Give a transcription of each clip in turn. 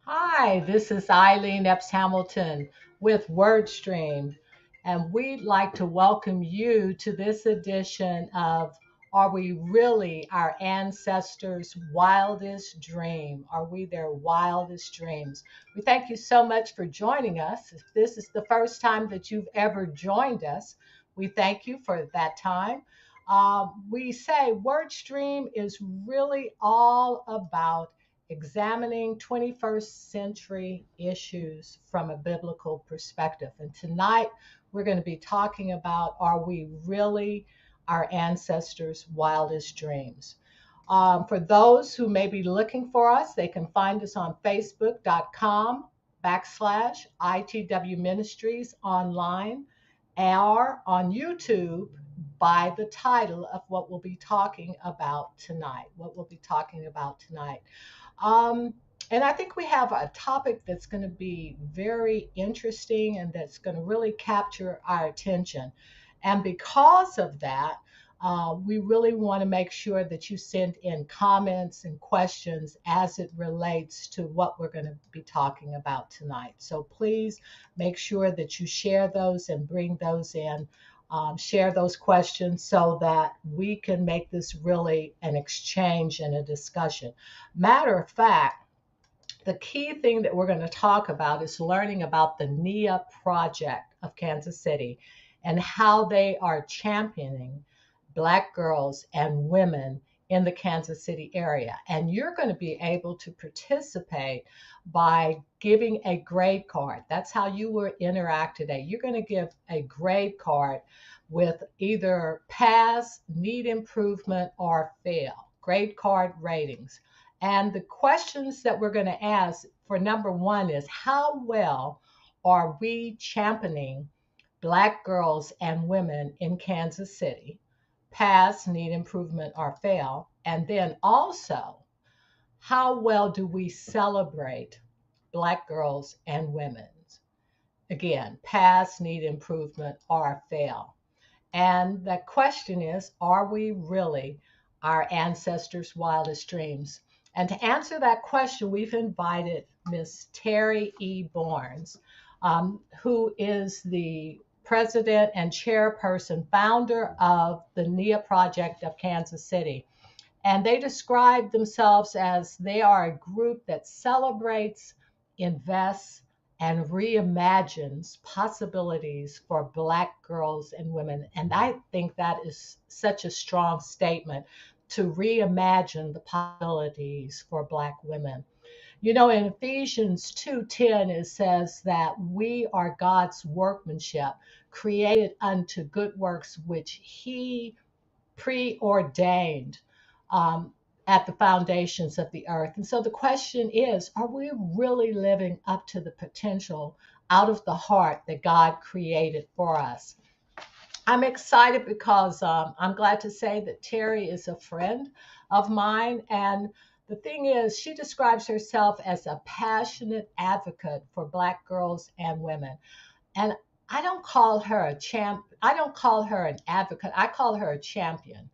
Hi, this is Eileen Epps Hamilton with WordStream, and we'd like to welcome you to this edition of Are We Really Our Ancestors' Wildest Dream? Are we their wildest dreams? We thank you so much for joining us. If this is the first time that you've ever joined us, we thank you for that time. We say WordStream is really all about examining 21st century issues from a biblical perspective. And tonight we're going to be talking about, are we really our ancestors' wildest dreams? For those who may be looking for us, they can find us on facebook.com/ ITW Ministries online or on YouTube by the title of what we'll be talking about tonight. Um, and I think we have a topic that's going to be very interesting and that's going to really capture our attention. And because of that, we really want to make sure that you send in comments and questions as it relates to what we're going to be talking about tonight. So please make sure that you share those and bring those in. Share those questions so that we can make this really an exchange and a discussion. Matter of fact, the key thing that we're going to talk about is learning about the Nia Project of Kansas City and how they are championing Black girls and women in the Kansas City area. And you're going to be able to participate by giving a grade card. That's how you will interact today. You're going to give a grade card with either pass, need improvement, or fail. Grade card ratings. And the questions that we're going to ask for number one is, how well are we championing Black girls and women in Kansas City? Pass, need improvement, or fail. And then also, how well do we celebrate Black girls and women? Again, pass, need improvement, or fail. And the question is, are we really our ancestors' wildest dreams? And to answer that question, we've invited Miss Terri E. Barnes, who is the president and chairperson, founder of the Nia Project of Kansas City. And they describe themselves as they are a group that celebrates, invests, and reimagines possibilities for Black girls and women. And I think that is such a strong statement, to reimagine the possibilities for Black women. You know, in Ephesians 2:10, it says that we are God's workmanship, created unto good works, which He preordained at the foundations of the earth. And so the question is, are we really living up to the potential out of the heart that God created for us? I'm excited because I'm glad to say that Terri is a friend of mine. And the thing is, she describes herself as a passionate advocate for Black girls and women. And I don't call her a champ. I don't call her an advocate. I call her a champion.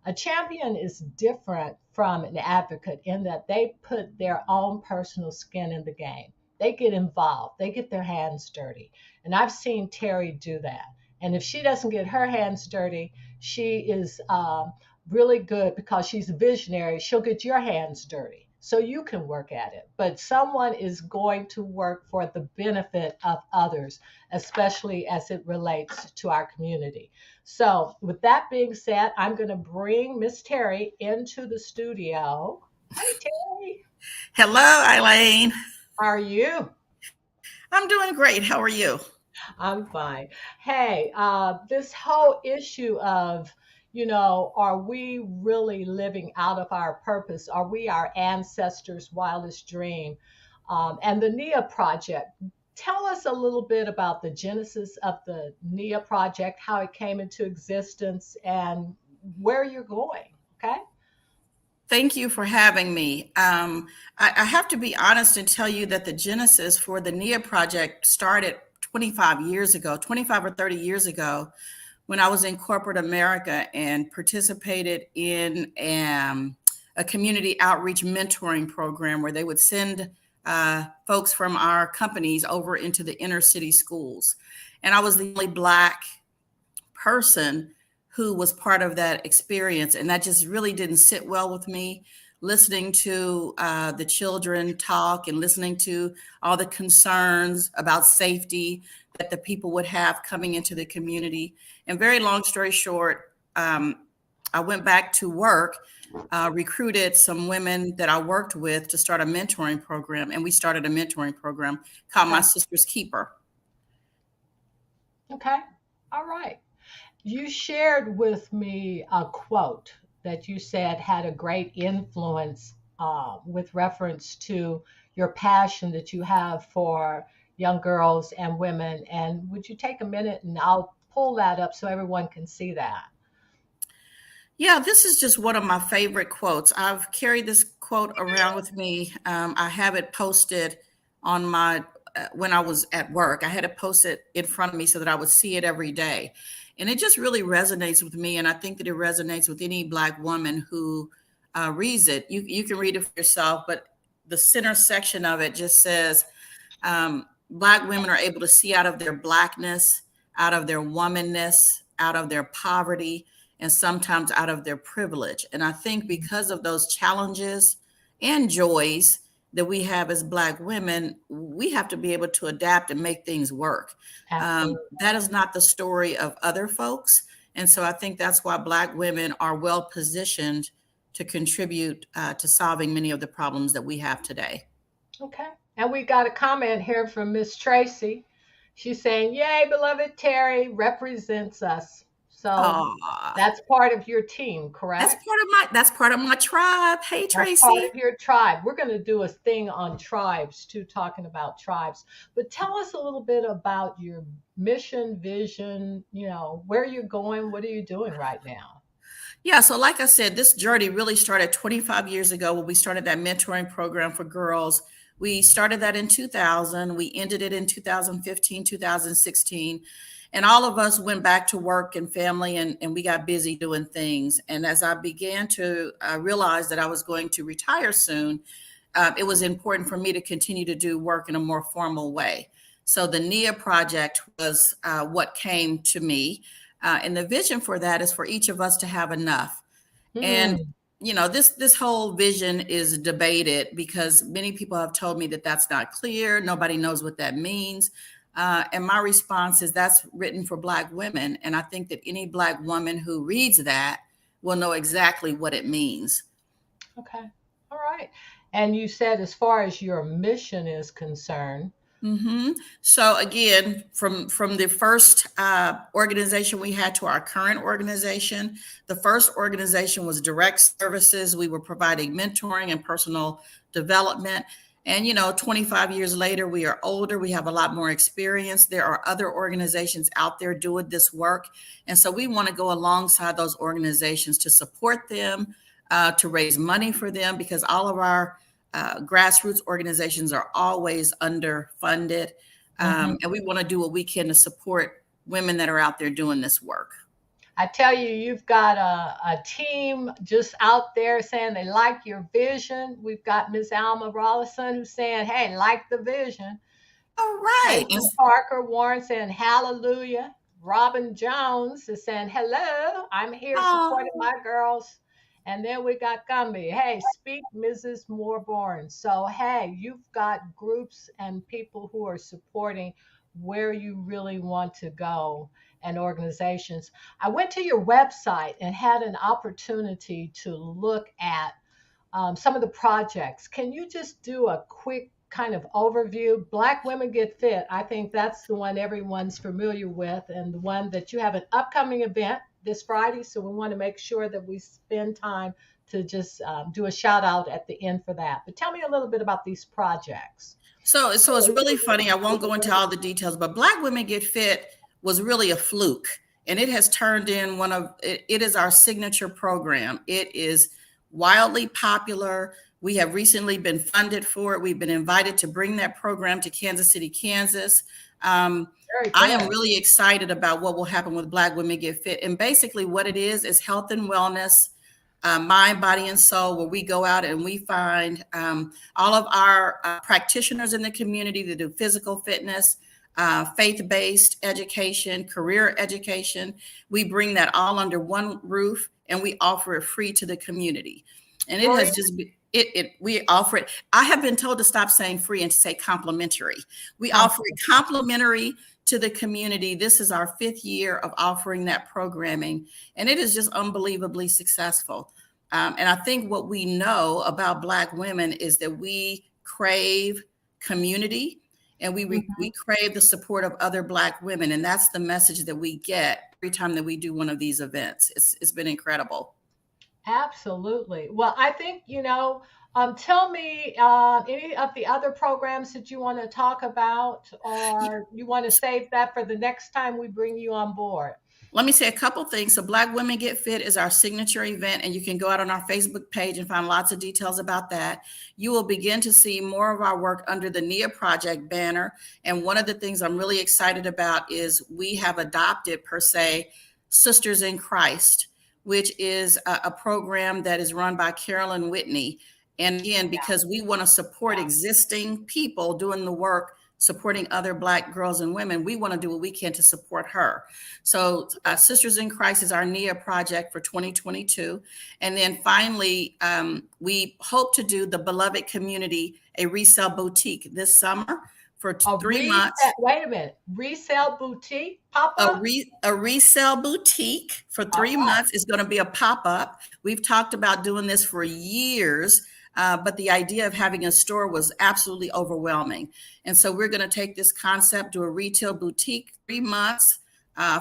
A champion is different from an advocate in that they put their own personal skin in the game. They get involved, they get their hands dirty. And I've seen Terri do that. And if she doesn't get her hands dirty, she is really good because she's a visionary. She'll get your hands dirty so you can work at it. But someone is going to work for the benefit of others, especially as it relates to our community. So, with that being said, I'm going to bring Miss Terri into the studio. Hey, Terri, Hello, Eileen. how are you? I'm doing great. How are you? I'm fine. Hey, this whole issue of, are we really living out of our purpose? Are we our ancestors' wildest dream? And the Nia Project. Tell us a little bit about the genesis of the Nia Project, how it came into existence, and where you're going. Okay. Thank you for having me. I have to be honest and tell you that the genesis for the Nia Project started 25 years ago, 25 or 30 years ago, when I was in corporate America and participated in a community outreach mentoring program where they would send folks from our companies over into the inner city schools. And I was the only Black person who was part of that experience. And that just really didn't sit well with me. Listening to the children talk and listening to all the concerns about safety that the people would have coming into the community. And very long story short, I went back to work, recruited some women that I worked with to start a mentoring program. And we started a mentoring program called My Sister's Keeper. Okay. All right. You shared with me a quote that you said had a great influence with reference to your passion that you have for young girls and women. And would you take a minute and I'll pull that up so everyone can see that? Yeah, this is just one of my favorite quotes. I've carried this quote around with me. I have it posted on my, when I was at work, I had it posted in front of me so that I would see it every day. And it just really resonates with me. And I think that it resonates with any Black woman who reads it. You can read it for yourself, but the center section of it just says, Black women are able to see out of their Blackness, out of their womanness, out of their poverty, and sometimes out of their privilege. And I think because of those challenges and joys that we have as Black women, we have to be able to adapt and make things work. That is not the story of other folks. And so I think that's why Black women are well positioned to contribute to solving many of the problems that we have today. Okay. And we got a comment here from Miss Tracy. She's saying, "Yay, beloved Terri represents us." So Aww. that's part of your team, correct? That's part of my tribe. Hey, Tracy. That's part of your tribe. We're going to do a thing on tribes too, talking about tribes. But tell us a little bit about your mission, vision, where you're going, what are you doing right now? Yeah, so like I said, this journey really started 25 years ago when we started that mentoring program for girls. We started that in 2000. We ended it in 2015, 2016. And all of us went back to work and family, and we got busy doing things. And as I began to realize that I was going to retire soon, it was important for me to continue to do work in a more formal way. So the Nia Project was what came to me. And the vision for that is for each of us to have enough. And this whole vision is debated because many people have told me that that's not clear. Nobody knows what that means. And my response is that's written for Black women. And I think that any Black woman who reads that will know exactly what it means. Okay. All right. And you said as far as your mission is concerned. Mm-hmm. So again, from the first organization we had to our current organization, the first organization was direct services. We were providing mentoring and personal development. And, 25 years later, we are older. We have a lot more experience. There are other organizations out there doing this work. And so we want to go alongside those organizations to support them, to raise money for them, because all of our grassroots organizations are always underfunded. And we want to do what we can to support women that are out there doing this work. I tell you, you've got a team just out there saying they like your vision. We've got Ms. Alma Rollison who's saying, hey, like the vision. All right. Parker Warren saying, hallelujah. Robin Jones is saying, hello, I'm here supporting my girls. And then we got Gumby. Hey, speak Mrs. Moorborn. So, hey, you've got groups and people who are supporting where you really want to go and organizations. I went to your website and had an opportunity to look at some of the projects. Can you just do a quick kind of overview? Black Women Get Fit. I think that's the one everyone's familiar with, and the one that you have an upcoming event this Friday. So we want to make sure that we spend time to just do a shout out at the end for that. But tell me a little bit about these projects. So it's really funny. I won't go into all the details, but Black Women Get Fit was really a fluke, and it has turned in it is our signature program. It is wildly popular. We have recently been funded for it. We've been invited to bring that program to Kansas City, Kansas. I am really excited about what will happen with Black Women Get Fit. And basically what it is health and wellness Mind, Body, and Soul, where we go out and we find all of our practitioners in the community that do physical fitness, faith-based education, career education. We bring that all under one roof and we offer it free to the community. And it has Free. just been, we offer it. I have been told to stop saying free and to say complimentary. We offer it Complimentary. complimentary to the community. This is our 5th year of offering that programming, and it is just unbelievably successful. And I think what we know about Black women is that we crave community and we crave the support of other Black women. And that's the message that we get every time that we do one of these events. It's been incredible. Absolutely. Well, I think, tell me any of the other programs that you want to talk about, or you want to save that for the next time we bring you on board. Let me say a couple things. So Black Women Get Fit is our signature event, and you can go out on our Facebook page and find lots of details about that. You will begin to see more of our work under the Nia Project banner. And one of the things I'm really excited about is we have adopted, per se, Sisters in Christ, which is a program that is run by Carolyn Whitney. And again, because we want to support existing people doing the work, supporting other Black girls and women, we want to do what we can to support her. So Sisters in Christ is our Nia project for 2022. And then finally, we hope to do the Beloved Community, a resale boutique this summer for 3 months. Wait a minute. Resale boutique pop-up? A resale boutique for 3 months is going to be a pop-up. We've talked about doing this for years. But the idea of having a store was absolutely overwhelming. And so we're going to take this concept, do a retail boutique, 3 months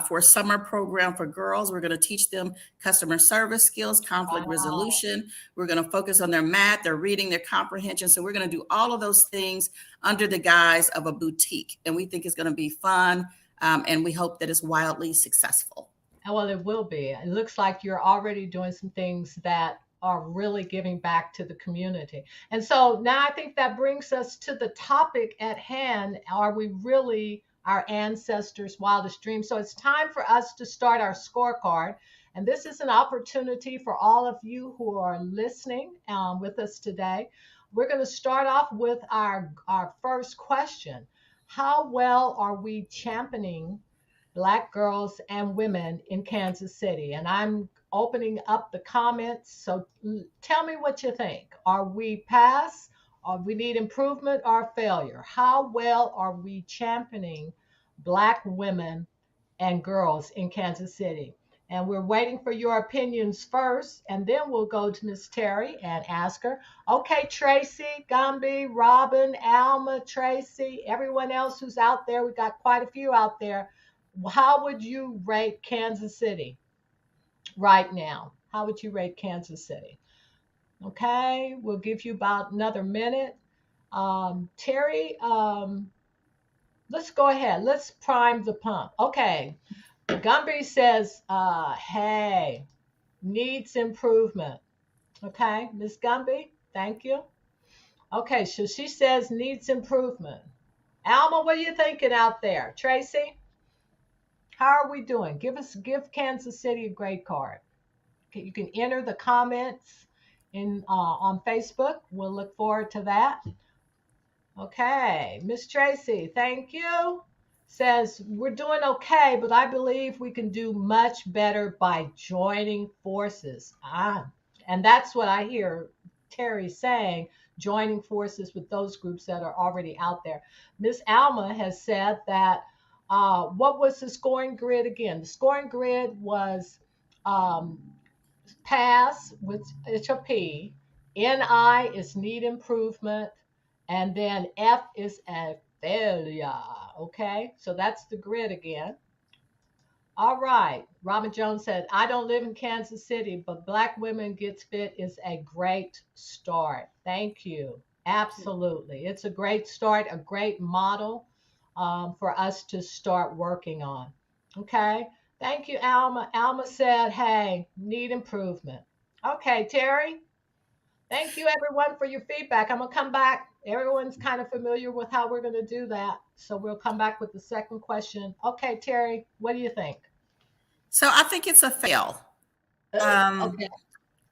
for a summer program for girls. We're going to teach them customer service skills, conflict resolution. We're going to focus on their math, their reading, their comprehension. So we're going to do all of those things under the guise of a boutique. And we think it's going to be fun. And we hope that it's wildly successful. Well, it will be. It looks like you're already doing some things that are really giving back to the community. And so now I think that brings us to the topic at hand. Are we really our ancestors' wildest dreams? So it's time for us to start our scorecard. And this is an opportunity for all of you who are listening with us today. We're going to start off with our first question. How well are we championing Black girls and women in Kansas City? And I'm opening up the comments. So tell me what you think. Are we pass? Or we need improvement or failure? How well are we championing Black women and girls in Kansas City? And we're waiting for your opinions first, and then we'll go to Miss Terri and ask her. Okay, Tracy, Gumby, Robin, Alma, Tracy, everyone else who's out there, we got quite a few out there. How would you rate Kansas City right now? How would you rate Kansas City? Okay, we'll give you about another minute. Terri, let's go ahead. Let's prime the pump. Okay, Gumby says, hey, needs improvement. Okay, Miss Gumby, thank you. Okay, so she says needs improvement. Alma, what are you thinking out there? Tracy, how are we doing? Give Kansas City a grade card. Okay, you can enter the comments in on Facebook. We'll look forward to that. Okay, Miss Tracy, thank you. Says we're doing okay, but I believe we can do much better by joining forces. And that's what I hear Terri saying, joining forces with those groups that are already out there. Miss Alma has said that what was the scoring grid again? The scoring grid was pass, which it's a P, NI is need improvement, and then F is a failure. Okay, so that's the grid again. All right. Robin Jones said, I don't live in Kansas City, but Black Women Gets Fit is a great start. Thank you. Absolutely. It's a great start, a great model for us to start working on. Okay. Thank you, Alma. Alma said, hey, need improvement. Okay, Terri. Thank you, everyone, for your feedback. I'm going to come back. Everyone's kind of familiar with how we're going to do that. So we'll come back with the second question. Okay, Terri, what do you think? So I think it's a fail. Okay.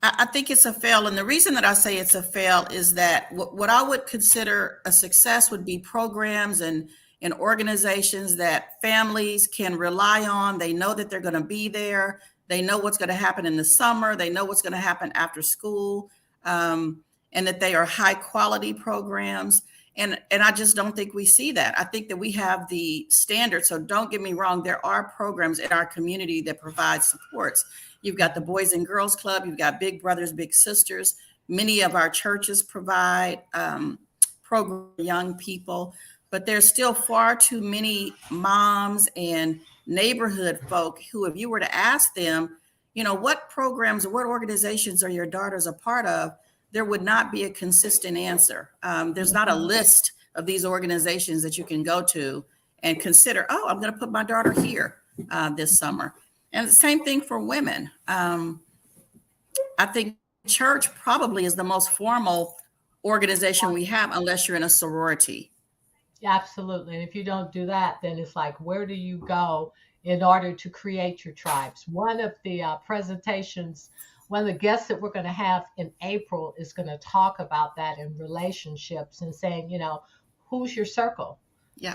I think it's a fail. And the reason that I say it's a fail is that what I would consider a success would be programs and organizations that families can rely on. They know that they're going to be there. They know what's going to happen in the summer. They know what's going to happen after school, and that they are high quality programs. And I just don't think we see that. I think that we have the standard. So don't get me wrong. There are programs in our community that provide supports. You've got the Boys and Girls Club. You've got Big Brothers, Big Sisters. Many of our churches provide programs for young people, but there's still far too many moms and neighborhood folk who, if you were to ask them, what programs or what organizations are your daughters a part of, there would not be a consistent answer. There's not a list of these organizations that you can go to and consider, oh, I'm going to put my daughter here this summer. And the same thing for women. I think church probably is the most formal organization we have, unless you're in a sorority. Absolutely. And if you don't do that, then it's like, where do you go in order to create your tribes? One of the presentations, one of the guests that we're going to have in April is going to talk about that in relationships and saying, who's your circle? Yeah.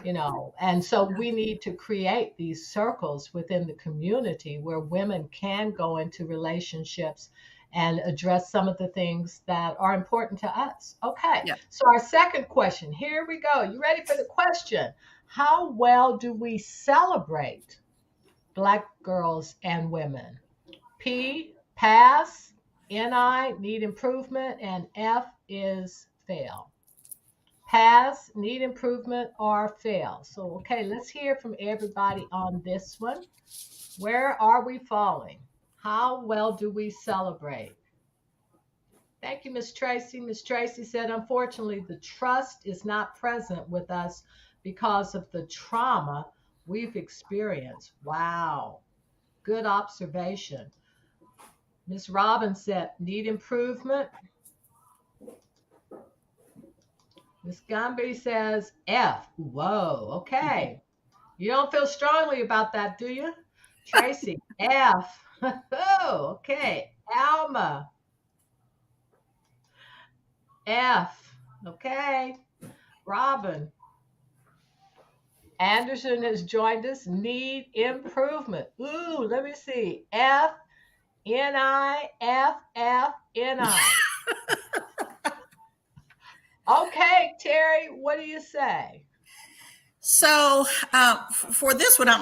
And so we need to create these circles within the community where women can go into relationships and address some of the things that are important to us. Okay. Yeah. So our second question, here we go. You ready for the question? How well do we celebrate Black girls and women? P, pass. NI, need improvement. And F is fail. Pass, need improvement, or fail. So, okay, let's hear from everybody on this one. Where are we falling? How well do we celebrate? Thank you, Miss Tracy. Miss Tracy said, unfortunately, the trust is not present with us because of the trauma we've experienced. Wow. Good observation. Miss Robbins said, need improvement. Miss Gumby says F. Whoa, okay. You don't feel strongly about that, do you? Tracy, F. Oh, okay. Alma, F. Okay. Robin. Anderson has joined us. Need improvement. Ooh, let me see. F, N-I, F, F, N-I. Okay, Terry, what do you say? So for this one, I'd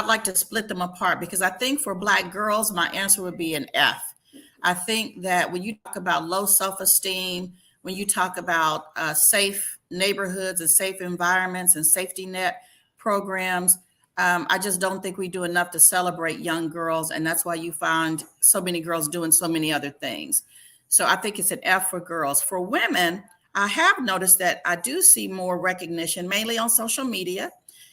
like to split them apart, because I think for Black girls, my answer would be an F. I think that when you talk about low self-esteem, when you talk about safe neighborhoods and safe environments and safety net programs, I just don't think we do enough to celebrate young girls, and that's why you find so many girls doing so many other things. So I think it's an F for girls. For women, I have noticed that I do see more recognition, mainly on social media.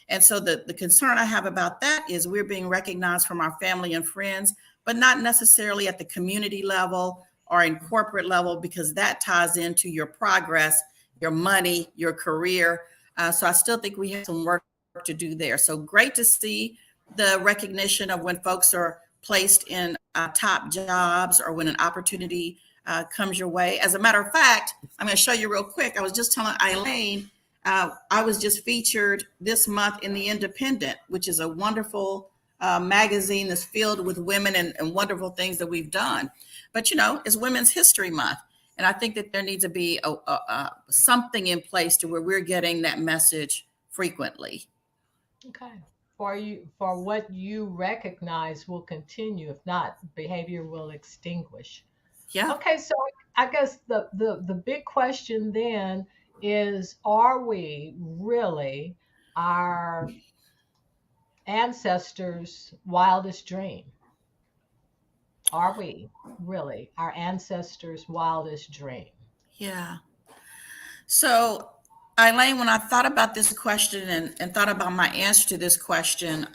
And so the concern I have about that is we're being recognized from our family and friends, but not necessarily at the community level or in corporate level, because that ties into your progress, your money, your career. So I still think we have some work to do there. So great to see the recognition of when folks are placed in top jobs or when an opportunity comes your way. As a matter of fact, I'm going to show you real quick. I was just telling Eileen, I was just featured this month in The Independent, which is a wonderful magazine that's filled with women and wonderful things that we've done. But, it's Women's History Month. And I think that there needs to be something in place to where we're getting that message frequently. Okay. For what you recognize will continue. If not, behavior will extinguish. Yeah. Okay, so I guess the big question then is, are we really our ancestors' wildest dream? Are we really our ancestors' wildest dream? Yeah. So, Eileen, when I thought about this question and thought about my answer to this question,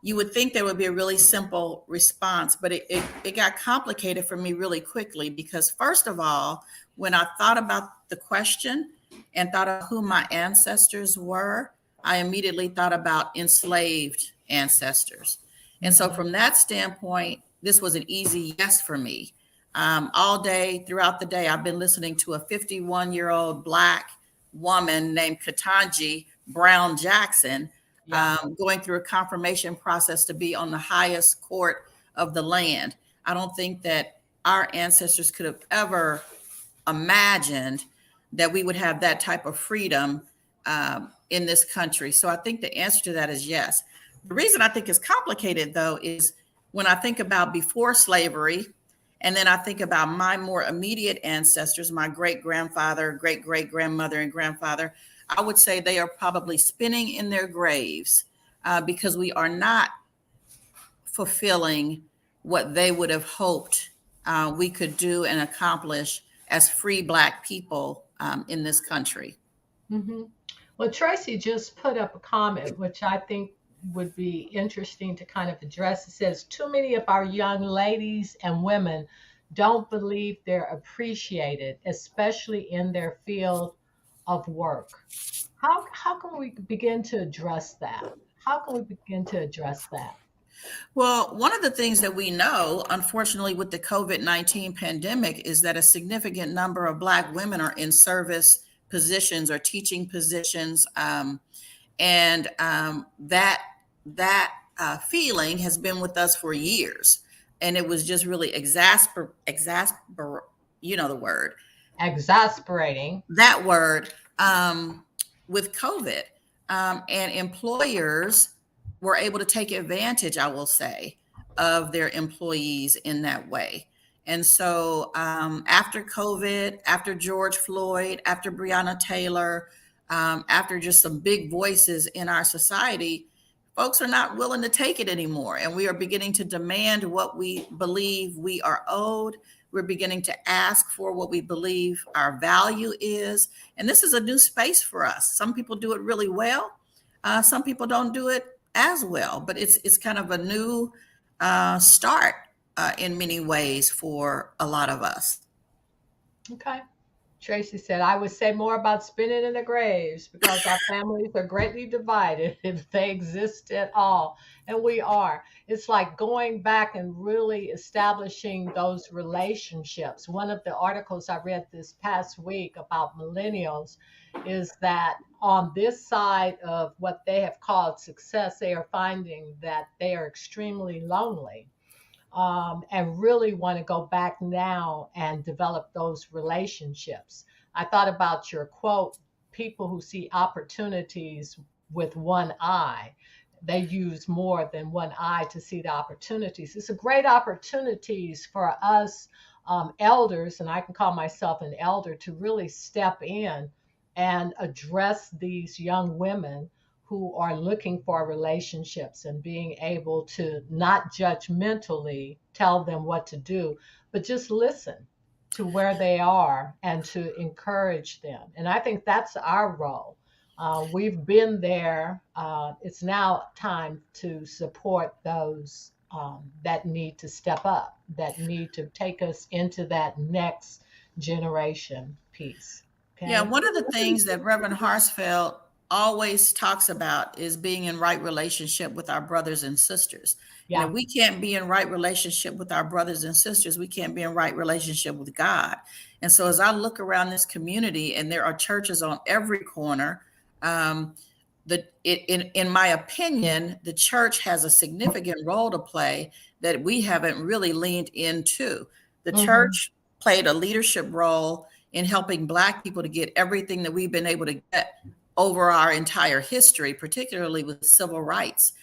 you would think there would be a really simple response, but it got complicated for me really quickly, because first of all, when I thought about the question and thought of who my ancestors were, I immediately thought about enslaved ancestors. And so from that standpoint, this was an easy yes for me. All day throughout the day, I've been listening to a 51-year-old Black woman named Ketanji Brown Jackson Yeah. going through a confirmation process to be on the highest court of the land. I don't think that our ancestors could have ever imagined that we would have that type of freedom in this country. So I think the answer to that is yes. The reason I think it's complicated, though, is when I think about before slavery, and then I think about my more immediate ancestors, my great grandfather, great great grandmother, and grandfather, I would say they are probably spinning in their graves because we are not fulfilling what they would have hoped we could do and accomplish as free Black people in this country. Hmm. Well, Tracy just put up a comment, which I think would be interesting to kind of address. It says, too many of our young ladies and women don't believe they're appreciated, especially in their field of work. How can we begin to address that? How can we begin to address that? Well, one of the things that we know, unfortunately, with the COVID-19 pandemic is that a significant number of Black women are in service positions or teaching positions. And that feeling has been with us for years. And it was just really you know the word, Exasperating. that word with COVID. And employers were able to take advantage, I will say, of their employees in that way. And so after COVID, after George Floyd, after Breonna Taylor, after just some big voices in our society, folks are not willing to take it anymore. And we are beginning to demand what we believe we are owed. We're beginning to ask for what we believe our value is. And this is a new space for us. Some people do it really well. Some people don't do it as well, but it's kind of a new start in many ways for a lot of us. Okay. Tracy said, I would say more about spinning in the graves because our families are greatly divided if they exist at all. And we are. It's like going back and really establishing those relationships. One of the articles I read this past week about millennials is that on this side of what they have called success, they are finding that they are extremely lonely, and really want to go back now and develop those relationships. I thought about your quote, people who see opportunities with one eye. They use more than one eye to see the opportunities. It's a great opportunities for us elders, and I can call myself an elder, to really step in and address these young women who are looking for relationships and being able to not judgmentally tell them what to do, but just listen to where they are and to encourage them. And I think that's our role. We've been there. It's now time to support those that need to step up, that need to take us into that next generation piece. Okay. Yeah, one of the things that Reverend Harsfeld always talks about is being in right relationship with our brothers and sisters. And Yeah. if we can't be in right relationship with our brothers and sisters, we can't be in right relationship with God. And so as I look around this community, and there are churches on every corner, in my opinion, the church has a significant role to play that we haven't really leaned into. The church played a leadership role in helping Black people to get everything that we've been able to get over our entire history, particularly with civil rights.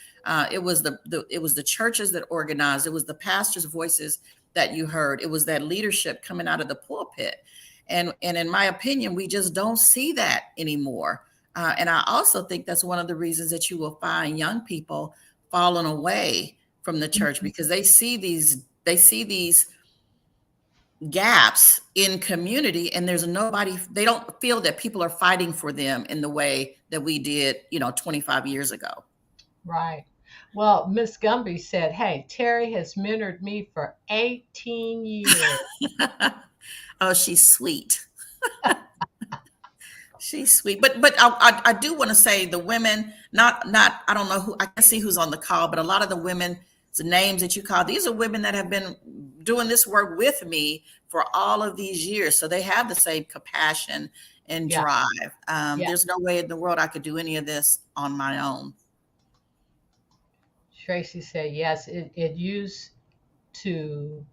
It was the churches that organized. It was the pastors' voices that you heard. It was that leadership coming out of the pulpit. And in my opinion, we just don't see that anymore. And I also think that's one of the reasons that you will find young people falling away from the church, because they see these gaps in community, and there's nobody, they don't feel that people are fighting for them in the way that we did, 25 years ago. Right. Well, Miss Gumby said, hey, Terri has mentored me for 18 years. Oh, she's sweet. She's sweet. But I do want to say the women, not I don't know who, I can see who's on the call, but a lot of the women's names that you call, these are women that have been doing this work with me for all of these years. So they have the same compassion and Yeah. drive. Yeah. There's no way in the world I could do any of this on my own. Tracy said, yes, it used to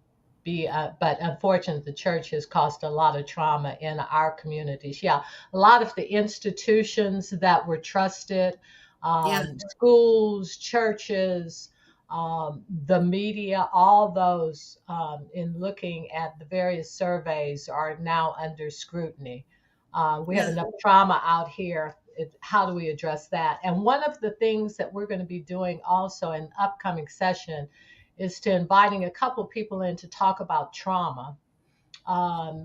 be, but unfortunately, the church has caused a lot of trauma in our communities. Yeah, a lot of the institutions that were trusted, Yeah. schools, churches, the media, all those, in looking at the various surveys, are now under scrutiny. We have Yeah. enough trauma out here. How do we address that? And one of the things that we're going to be doing also in upcoming session is to inviting a couple people in to talk about trauma,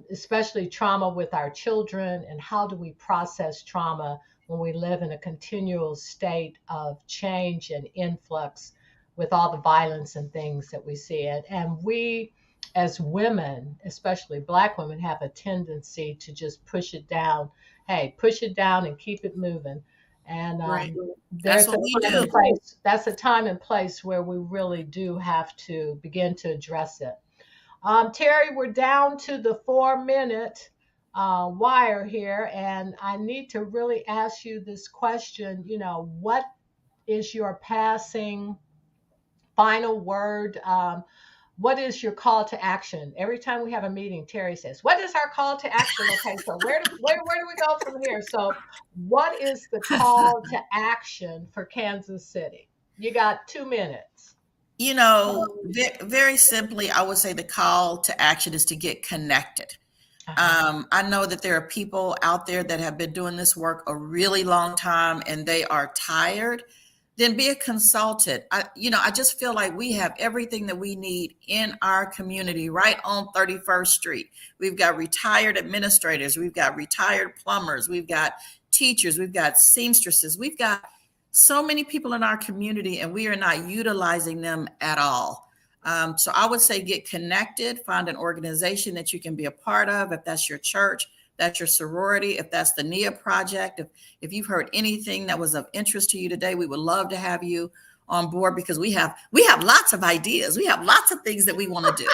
especially trauma with our children, and how do we process trauma when we live in a continual state of change and influx with all the violence and things that we see. And we, as women, especially Black women, have a tendency to just push it down. Hey, push it down and keep it moving. And Right. That's there's a what we time and do. place. That's a time and place where we really do have to begin to address it. Terri, we're down to the 4 minute wire here, and I need to really ask you this question. What is your passing final word? What is your call to action? Every time we have a meeting, Terri says, "What is our call to action?" Okay, so where do we go from here? So, what is the call to action for Kansas City? You got 2 minutes. Very simply, I would say the call to action is to get connected. Uh-huh. I know that there are people out there that have been doing this work a really long time and they are tired. Then be a consultant. I just feel like we have everything that we need in our community right on 31st Street. We've got retired administrators, we've got retired plumbers, we've got teachers, we've got seamstresses, we've got so many people in our community, and we are not utilizing them at all. So I would say get connected, find an organization that you can be a part of. If that's your church, that's your sorority, if that's the Nia Project, if you've heard anything that was of interest to you today, we would love to have you on board, because we have lots of ideas. We have lots of things that we want to do.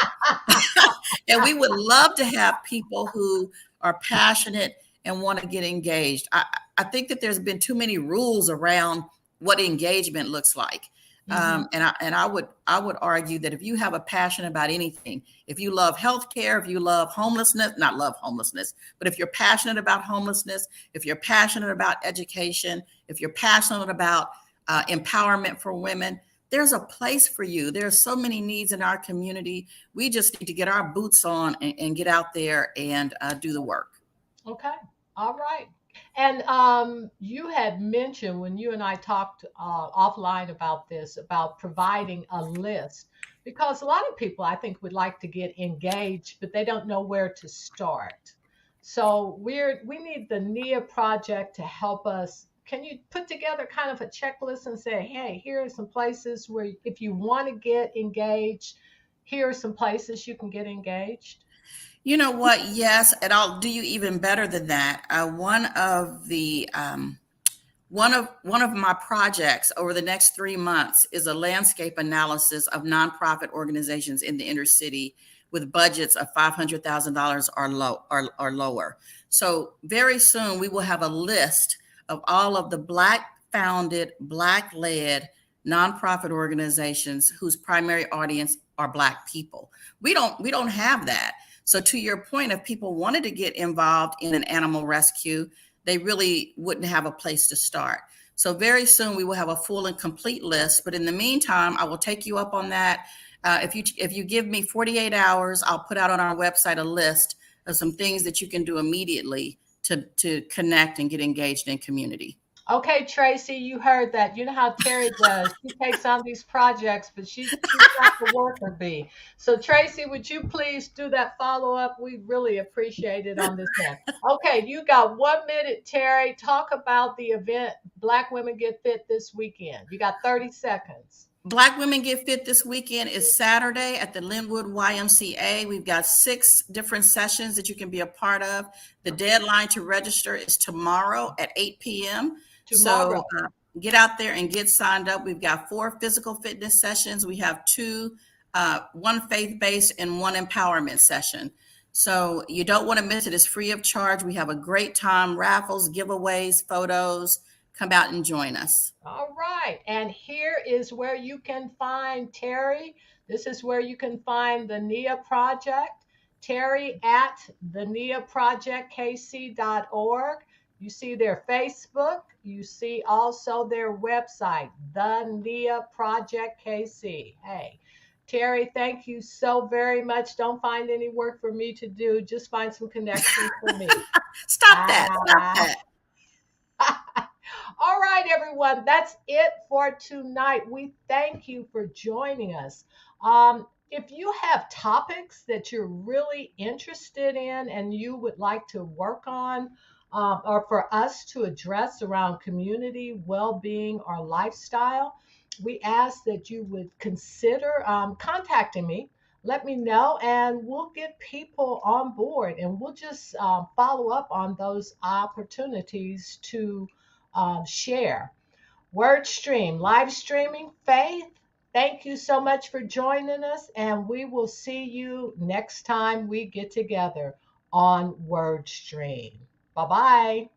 And we would love to have people who are passionate and want to get engaged. I think that there's been too many rules around what engagement looks like. And I would argue that if you have a passion about anything, if you love healthcare, if you love homelessness, not love homelessness, but if you're passionate about homelessness, if you're passionate about education, if you're passionate about empowerment for women, there's a place for you. There are so many needs in our community. We just need to get our boots on and get out there and do the work. Okay. All right. And you had mentioned when you and I talked offline about this, about providing a list, because a lot of people, I think, would like to get engaged, but they don't know where to start. So we need the Nia Project to help us. Can you put together kind of a checklist and say, hey, here are some places where if you want to get engaged, here are some places you can get engaged? You know what? Yes, and I'll do you even better than that. One of my projects over the next 3 months is a landscape analysis of nonprofit organizations in the inner city with budgets of $500,000 or lower. So very soon we will have a list of all of the Black founded, Black led nonprofit organizations whose primary audience are Black people. We don't have that. So to your point, if people wanted to get involved in an animal rescue, they really wouldn't have a place to start. So very soon we will have a full and complete list. But in the meantime, I will take you up on that. If you give me 48 hours, I'll put out on our website a list of some things that you can do immediately to connect and get engaged in community. Okay, Tracy, you heard that. You know how Terri does. She takes on these projects, but she's got the worker bee. So, Tracy, would you please do that follow up? We really appreciate it on this end. Okay, you got 1 minute, Terri. Talk about the event Black Women Get Fit this weekend. You got 30 seconds. Black Women Get Fit this weekend is Saturday at the Linwood YMCA. We've got 6 different sessions that you can be a part of. The deadline to register is tomorrow at 8 p.m. Tomorrow. So get out there and get signed up. We've got 4 physical fitness sessions. We have 2 one faith-based and one empowerment session. So you don't want to miss it. It's free of charge. We have a great time, raffles, giveaways, photos. Come out and join us. All right. And here is where you can find Terri. This is where you can find the Nia Project. Terri at the Nia Project KC.org. You see their Facebook. You see also their website, the Nia Project KC. Hey, Terri, thank you so very much. Don't find any work for me to do. Just find some connections for me. Stop that. Stop Ah. that. All right, everyone, that's it for tonight. We thank you for joining us. If you have topics that you're really interested in and you would like to work on, or for us to address around community, well being, or lifestyle, we ask that you would consider contacting me. Let me know, and we'll get people on board and we'll just follow up on those opportunities to share. Word stream, live streaming, faith. Thank you so much for joining us, and we will see you next time we get together on Word Stream. Bye bye.